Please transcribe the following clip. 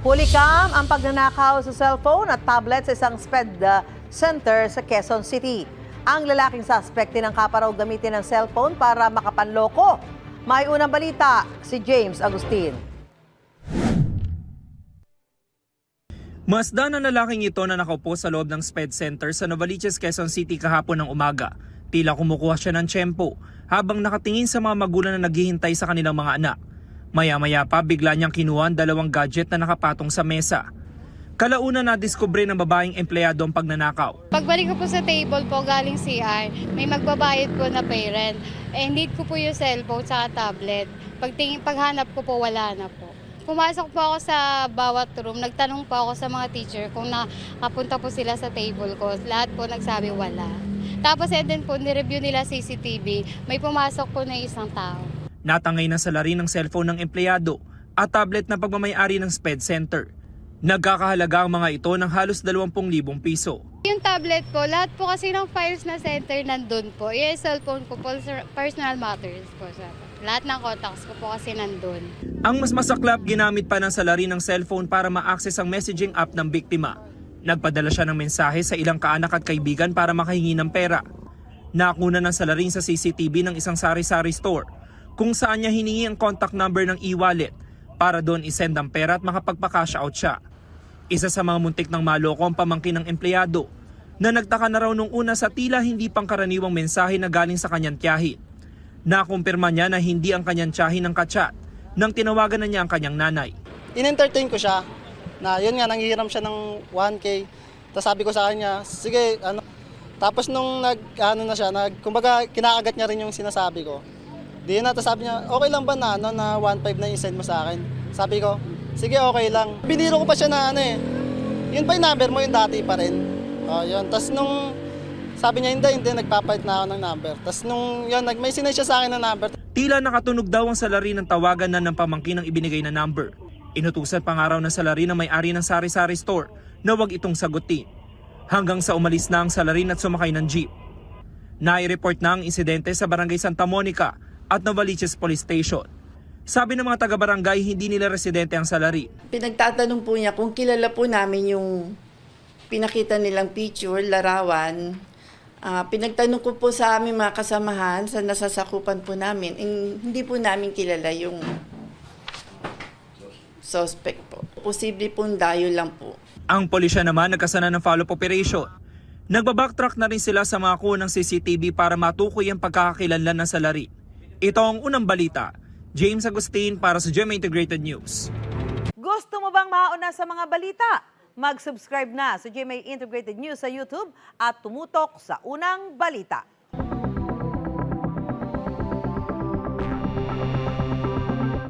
Pulikam ang pagnanakaw sa cellphone at tablet sa isang SPED center sa Quezon City. Ang lalaking suspect tinangka pa raw gamitin ng cellphone para makapanloko. May unang balita si James Agustin. Masdan ang lalaking ito na nakaupo sa loob ng SPED Center sa Novaliches, Quezon City kahapon ng umaga. Tila kumukuha siya ng tiyempo habang nakatingin sa mga magulang na naghihintay sa kanilang mga anak. Maya-maya pa bigla niyang kinuha ang dalawang gadget na nakapatong sa mesa. Kalauna na diskubre ng babaeng empleyado ang pagnanakaw. Pagbalik ko po sa table po galing CR, may magbabayad po na parent. Need ko po yung cellphone sa tablet. Paghanap ko po wala na po. Pumasok po ako sa bawat room, nagtanong po ako sa mga teacher kung nakapunta po sila sa table ko. Lahat po nagsabi wala. Tapos then po nireview nila CCTV, may pumasok po na isang tao. Natangay na sa lari ng cellphone ng empleyado at tablet na pagmamayari ng SPED Center. Nagkakahalaga ang mga ito ng halos 20,000 piso. Yung tablet po, lahat po kasi ng files na center nandun po. Yung cellphone ko po, personal matters po siya. Lahat ng contacts ko po kasi nandun. Ang mas masaklap, ginamit pa ng salari ng cellphone para ma-access ang messaging app ng biktima. Nagpadala siya ng mensahe sa ilang kaanak at kaibigan para makahingi ng pera. Nakuna ng salarin sa CCTV ng isang sari-sari store kung saan niya hiningi ang contact number ng e-wallet para doon isend ang pera at makapagpa-cash out siya. Isa sa mga muntik ng maloko ang pamangkin ng empleyado na nagtaka na raw nung una sa tila hindi pangkaraniwang mensahe na galing sa kanyang tiyahin. Nakumpirma niya na hindi ang kanyang tiyahin ng kachat nang tinawagan na niya ang kanyang nanay. In-entertain ko siya na yun nga, nanghihiram siya ng 1K. Tapos sabi ko sa kanya, sige, ano. Tapos nung kumbaga kinakagat niya rin yung sinasabi ko. Di na, tapos sabi niya, okay lang ba na, na 1.5 na i-send mo sa akin? Sabi ko, sige, okay lang. Biniro ko pa siya na yun ba yung number mo, yung dati pa rin? Yun. Tapos nung sabi niya, hindi, nagpapalit na ako ng number. Tapos nung yun, may sinay siya sa akin ng number. Tila nakatunog daw ang salari ng tawagan na ng pamangkin ng ibinigay na number. Inutusan pa nga raw ng salari na may-ari ng sari-sari store na wag itong sagutin. Hanggang sa umalis na ang salarin at sumakay ng jeep. Nai-report na ang insidente sa Barangay Santa Monica at Novaliches Police Station. Sabi ng mga taga-barangay, hindi nila residente ang salari. Pinagtatanong po niya kung kilala po namin yung pinakita nilang picture, larawan. Pinagtanong ko po sa aming mga kasamahan sa nasasakupan po namin. Hindi po namin kilala yung suspect po. Posible pong dayo lang po. Ang pulisya naman nagkasana ng follow-up operation. Nagbabacktrack na rin sila sa mga kuha ng CCTV para matukoy ang pagkakakilanlan ng salari. Ito ang unang balita. James Agustin para sa GMA Integrated News. Gusto mo bang mauna sa mga balita? Mag-subscribe na sa GMA Integrated News sa YouTube at tumutok sa unang balita.